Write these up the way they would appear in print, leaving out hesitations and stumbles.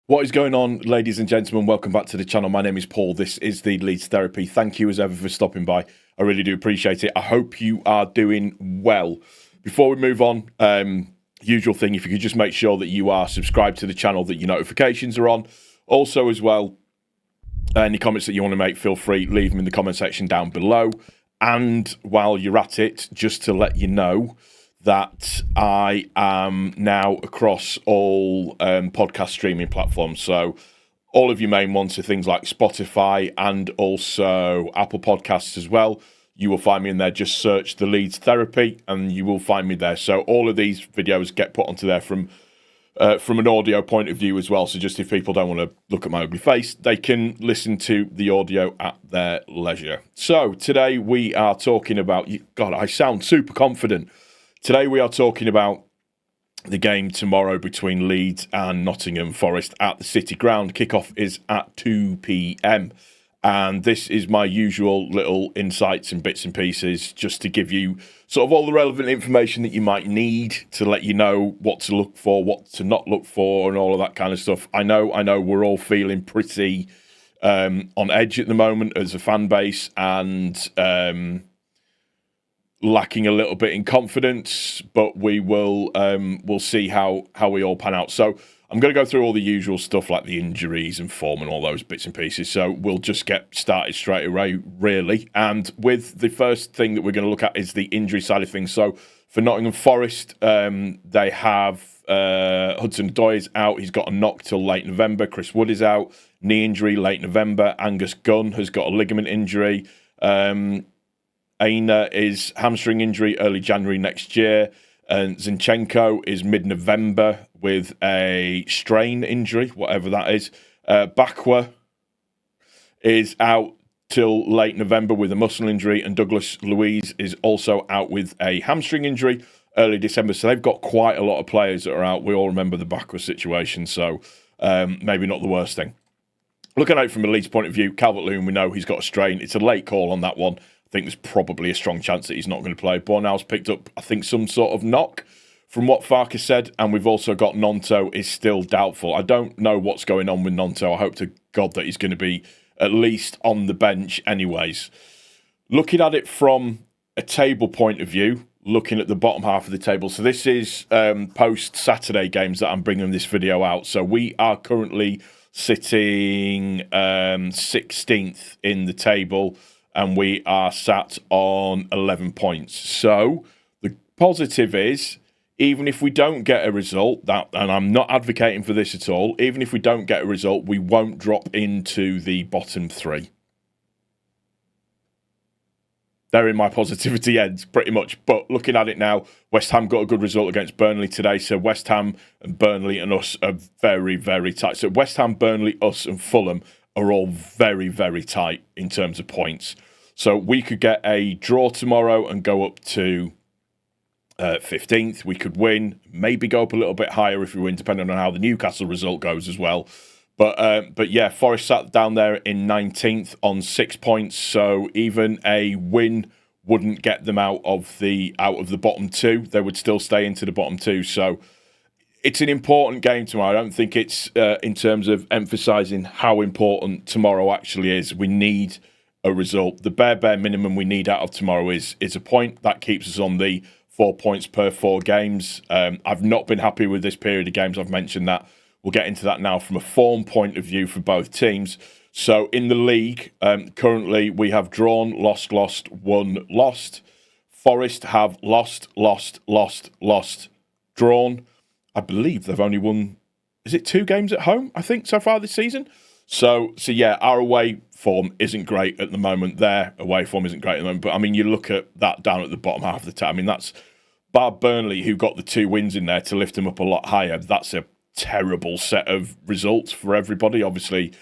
What is going on, ladies and gentlemen? Welcome back to the channel. My name is Paul. This is the Leeds Therapy. Thank you as ever for stopping by. I really do appreciate it. I hope you are doing well. Before we move on, usual thing, if you could just make sure that you are subscribed to the channel, that your notifications are on. Also, as well, any comments that you want to make, feel free, leave them in the comment section down below. And while you're at it, just to let you know that I am now across all podcast streaming platforms. So all of your main ones are things like Spotify and also Apple Podcasts as well. You will find me in there. Just search the Leeds Therapy and you will find me there. So all of these videos get put onto there from an audio point of view as well. So just if people don't want to look at my ugly face, they can listen to the audio at their leisure. So today we are talking about, God, I sound super confident. Today we are talking about the game tomorrow between Leeds and Nottingham Forest at the City Ground. Kickoff is at 2 p.m. And this is my usual little insights and bits and pieces just to give you sort of all the relevant information that you might need to let you know what to look for, what to not look for, and all of that kind of stuff. I know we're all feeling pretty on edge at the moment as a fan base and lacking a little bit in confidence, but we will we'll see how we all pan out. So I'm going to go through all the usual stuff like the injuries and form and all those bits and pieces. So we'll just get started straight away, really. And with the first thing that we're going to look at is the injury side of things. So for Nottingham Forest, they have Hudson-Odoi is out. He's got a knock till late November. Chris Wood is out. Knee injury late November. Angus Gunn has got a ligament injury. Aina is hamstring injury early January next year. And Zinchenko is mid-November with a strain injury, whatever that is. Bakwa is out till late November with a muscle injury. And Douglas Luiz is also out with a hamstring injury early December. So they've got quite a lot of players that are out. We all remember the Bakwa situation, so maybe not the worst thing. Looking at it from a Leeds point of view, Calvert-Lewin, we know he's got a strain. It's a late call on that one. I think there's probably a strong chance that he's not going to play. Bornau's picked up, I think, some sort of knock from what Farke said, and we've also got Nonto is still doubtful. I don't know what's going on with Nonto. I hope to God that he's going to be at least on the bench anyways. Looking at it from a table point of view, looking at the bottom half of the table. So this is post-Saturday games that I'm bringing this video out. So we are currently sitting 16th in the table, and we are sat on 11 points. So the positive is, even if we don't get a result, and I'm not advocating for this at all, even if we don't get a result, we won't drop into the bottom three. Therein my positivity ends, pretty much. But looking at it now, West Ham got a good result against Burnley today. So West Ham and Burnley and us are very, very tight. So West Ham, Burnley, us and Fulham are all very, very tight in terms of points. So we could get a draw tomorrow and go up to 15th. We could win, maybe go up a little bit higher if we win, depending on how the Newcastle result goes as well. But yeah, Forest sat down there in 19th on 6 points. So even a win wouldn't get them out of the bottom two. They would still stay into the bottom two. So it's an important game tomorrow. I don't think it's in terms of emphasising how important tomorrow actually is. We need a result. The bare minimum we need out of tomorrow is a point. That keeps us on the 4 points per 4 games. I've not been happy with this period of games. I've mentioned that. We'll get into that now from a form point of view for both teams. So in the league, currently we have drawn, lost, won, lost. Forest have lost, drawn. I believe they've only won, is it 2 games at home, I think, so far this season? So yeah, our away form isn't great at the moment. Their away form isn't great at the moment. But, I mean, you look at that down at the bottom half of the table. I mean, that's bar Burnley, who got the 2 wins in there to lift them up a lot higher. That's a terrible set of results for everybody. Obviously,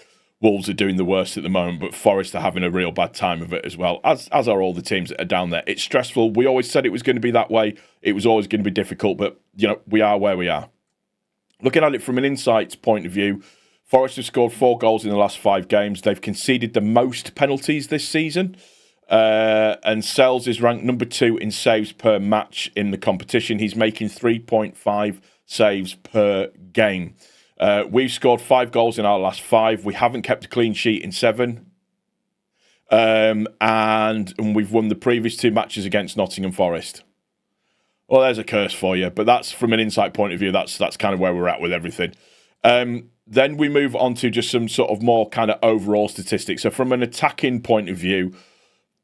Wolves are doing the worst at the moment, but Forest are having a real bad time of it as well, as are all the teams that are down there. It's stressful. We always said it was going to be that way. It was always going to be difficult, but, you know, we are where we are. Looking at it from an insights point of view, Forest have scored 4 goals in the last 5 games. They've conceded the most penalties this season. And Sells is ranked number 2 in saves per match in the competition. He's making 3.5 saves per game. We've scored 5 goals in our last 5. We haven't kept a clean sheet in 7. And we've won the previous 2 matches against Nottingham Forest. Well, there's a curse for you, but that's from an insight point of view. That's kind of where we're at with everything. Then we move on to just some sort of more kind of overall statistics. So from an attacking point of view,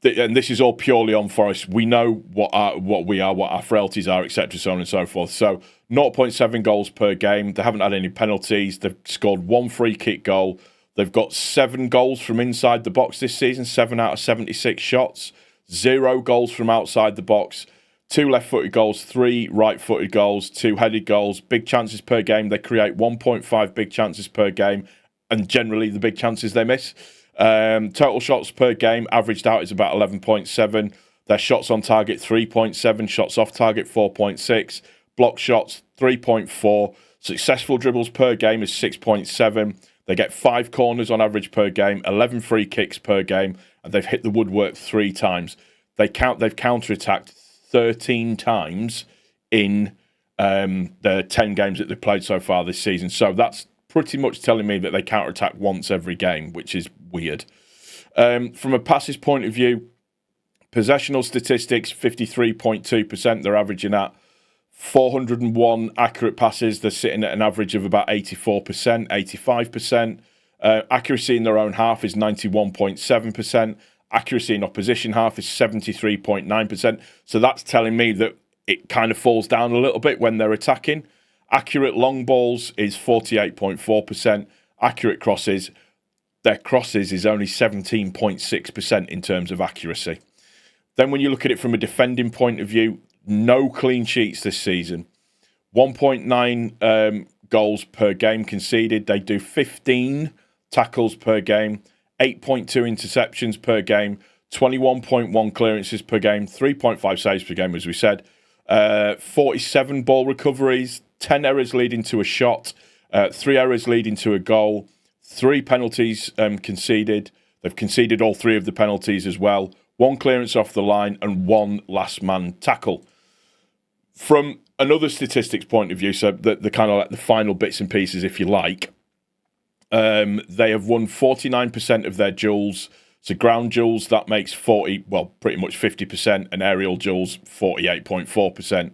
and this is all purely on Forest, we know what our frailties are, etc., so on and so forth. So 0.7 goals per game. They haven't had any penalties. They've scored 1 free kick goal. They've got 7 goals from inside the box this season, 7 out of 76 shots. 0 goals from outside the box. 2 left-footed goals, 3 right-footed goals, 2 headed goals, big chances per game. They create 1.5 big chances per game, and generally the big chances they miss. Total shots per game averaged out is about 11.7. Their shots on target 3.7, shots off target 4.6, block shots 3.4. Successful dribbles per game is 6.7. They get 5 corners on average per game, 11 free kicks per game, and they've hit the woodwork 3 times. They've counter-attacked 13 times in the 10 games that they've played so far this season. So that's pretty much telling me that they counter-attack once every game, which is weird. From a passes point of view, possessional statistics, 53.2%. They're averaging at 401 accurate passes. They're sitting at an average of about 84%, 85%. Accuracy in their own half is 91.7%. Accuracy in opposition half is 73.9%. So that's telling me that it kind of falls down a little bit when they're attacking. Accurate long balls is 48.4%. Accurate crosses, their crosses is only 17.6% in terms of accuracy. Then when you look at it from a defending point of view, no clean sheets this season. 1.9 goals per game conceded. They do 15 tackles per game. 8.2 interceptions per game, 21.1 clearances per game, 3.5 saves per game, as we said, 47 ball recoveries, 10 errors leading to a shot, 3 errors leading to a goal, 3 penalties conceded. They've conceded all 3 of the penalties as well, 1 clearance off the line and 1 last man tackle. From another statistics point of view, so the kind of like the final bits and pieces, if you like, they have won 49% of their duels. So ground duels, that makes pretty much 50%, and aerial duels, 48.4%.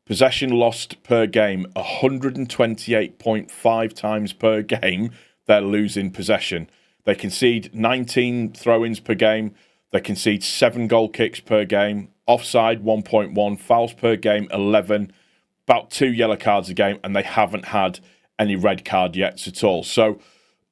Possession lost per game, 128.5 times per game, they're losing possession. They concede 19 throw-ins per game. They concede 7 goal kicks per game. Offside, 1.1. Fouls per game, 11. About 2 yellow cards a game, and they haven't had any red card yet at all. So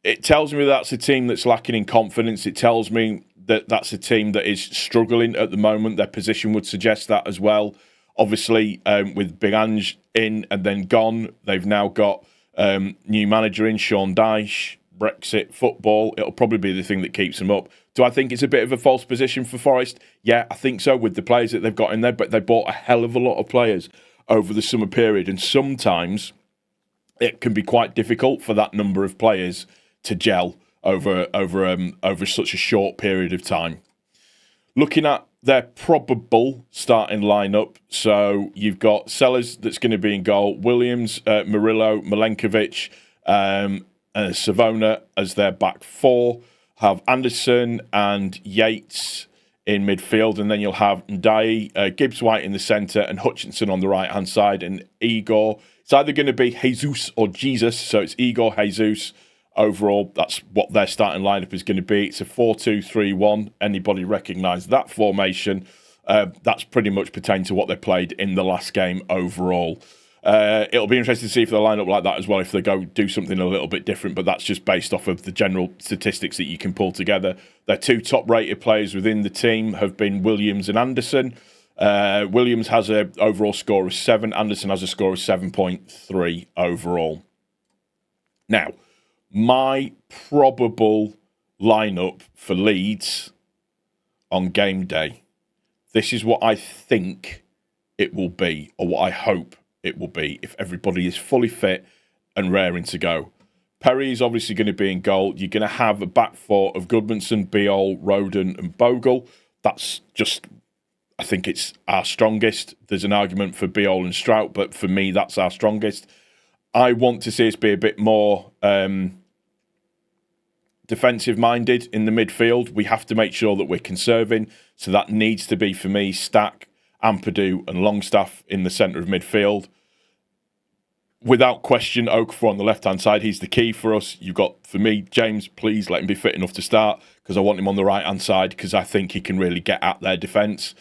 it tells me that's a team that's lacking in confidence. It tells me that that's a team that is struggling at the moment. Their position would suggest that as well. Obviously, with Big Ange in and then gone, they've now got new manager in, Sean Dyche, Brexit football. It'll probably be the thing that keeps them up. Do I think it's a bit of a false position for Forest? Yeah, I think so, with the players that they've got in there, but they bought a hell of a lot of players over the summer period, and sometimes it can be quite difficult for that number of players to gel over such a short period of time. Looking at their probable starting lineup, so you've got Sellers that's going to be in goal, Williams, Murillo, Milenkovic, Savona as their back 4. Have Anderson and Yates in midfield, and then you'll have Ndai, Gibbs-White in the centre, and Hutchinson on the right-hand side, and Igor. It's either going to be Jesus or Jesus, so it's Igor, Jesus. Overall, that's what their starting lineup is going to be. It's a 4-2-3-1. Anybody recognise that formation? That's pretty much pertained to what they played in the last game overall. It'll be interesting to see if they line up like that as well, if they go do something a little bit different, but that's just based off of the general statistics that you can pull together. Their 2 top-rated players within the team have been Williams and Anderson. Williams has an overall score of 7. Anderson has a score of 7.3 overall. Now, my probable lineup for Leeds on game day. This is what I think it will be, or what I hope it will be, if everybody is fully fit and raring to go. Perry is obviously going to be in goal. You're going to have a back 4 of Goodmanson, Biol, Roden and Bogle. That's just, I think it's our strongest. There's an argument for Biol and Strout, but for me, that's our strongest. I want to see us be a bit more defensive-minded in the midfield. We have to make sure that we're conserving. So that needs to be, for me, Stack, Ampadu and Longstaff in the centre of midfield. Without question, Okafor on the left-hand side, he's the key for us. You've got, for me, James, please let him be fit enough to start, because I want him on the right-hand side, because I think he can really get at their defence.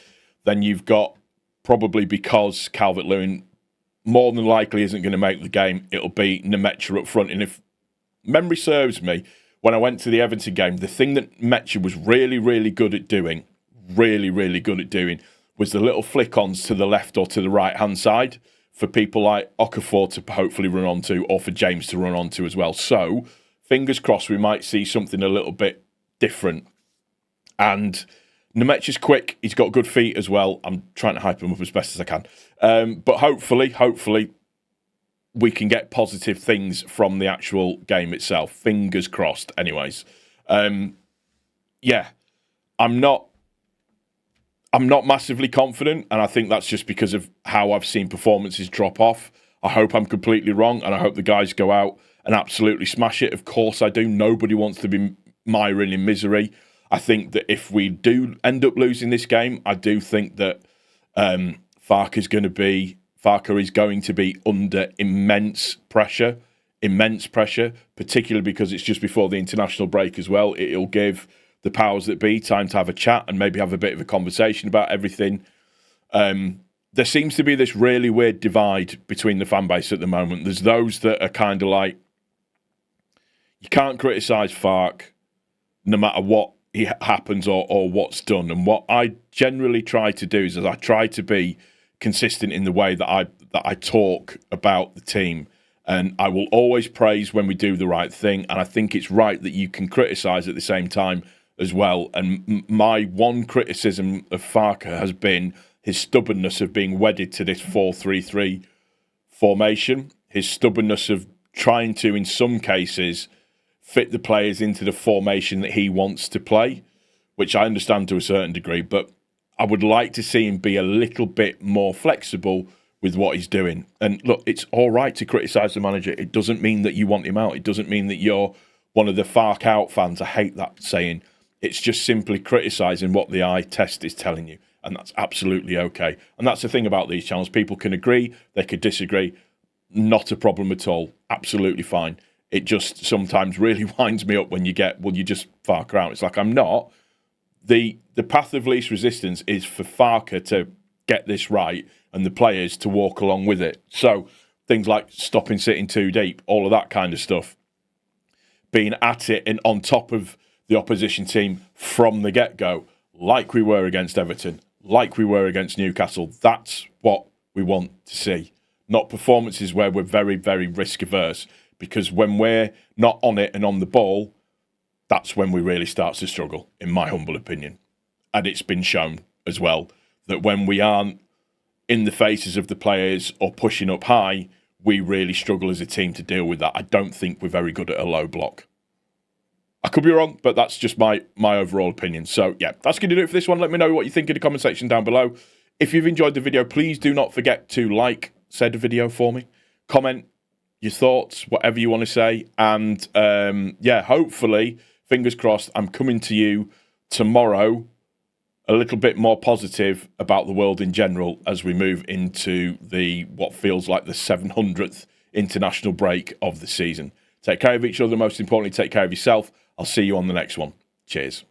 Then you've got, probably because Calvert-Lewin more than likely isn't going to make the game, it'll be Nemecha up front. And if memory serves me, when I went to the Everton game, the thing that Nemecha was really, really good at doing, was the little flick-ons to the left or to the right-hand side for people like Okafor to hopefully run onto, or for James to run onto as well. So, fingers crossed, we might see something a little bit different. And Nemecha's quick. He's got good feet as well. I'm trying to hype him up as best as I can. But hopefully, we can get positive things from the actual game itself. Fingers crossed, anyways. Yeah, I'm not massively confident, and I think that's just because of how I've seen performances drop off. I hope I'm completely wrong, and I hope the guys go out and absolutely smash it. Of course I do. Nobody wants to be miring in misery. I think that if we do end up losing this game, I do think that Farke is going to be under immense pressure, particularly because it's just before the international break as well. It'll give the powers that be time to have a chat and maybe have a bit of a conversation about everything. There seems to be this really weird divide between the fan base at the moment. There's those that are kind of like, you can't criticise Farke no matter what happens or what's done. And what I generally try to do is I try to be consistent in the way that I talk about the team. And I will always praise when we do the right thing. And I think it's right that you can criticise at the same time as well. And my one criticism of Farke has been his stubbornness of being wedded to this 4-3-3 formation, his stubbornness of trying to, in some cases, fit the players into the formation that he wants to play, which I understand to a certain degree, but I would like to see him be a little bit more flexible with what he's doing. And look, it's all right to criticise the manager. It doesn't mean that you want him out. It doesn't mean that you're one of the Farke out fans. I hate that saying. It's just simply criticising what the eye test is telling you, and that's absolutely okay. And that's the thing about these channels. People can agree, they could disagree. Not a problem at all. Absolutely fine. It just sometimes really winds me up when you get, well, you just Farke out. It's like, I'm not. The path of least resistance is for Farke to get this right and the players to walk along with it. So things like stopping sitting too deep, all of that kind of stuff, being at it and on top of the opposition team from the get-go, like we were against Everton, like we were against Newcastle. That's what we want to see. Not performances where we're very, very risk-averse, because when we're not on it and on the ball, that's when we really start to struggle, in my humble opinion. And it's been shown as well that when we aren't in the faces of the players or pushing up high, we really struggle as a team to deal with that. I don't think we're very good at a low block. I could be wrong, but that's just my overall opinion. So, yeah, that's going to do it for this one. Let me know what you think in the comment section down below. If you've enjoyed the video, please do not forget to like said video for me. Comment your thoughts, whatever you want to say. And, yeah, hopefully, fingers crossed, I'm coming to you tomorrow a little bit more positive about the world in general as we move into what feels like the 700th international break of the season. Take care of each other. Most importantly, take care of yourself. I'll see you on the next one. Cheers.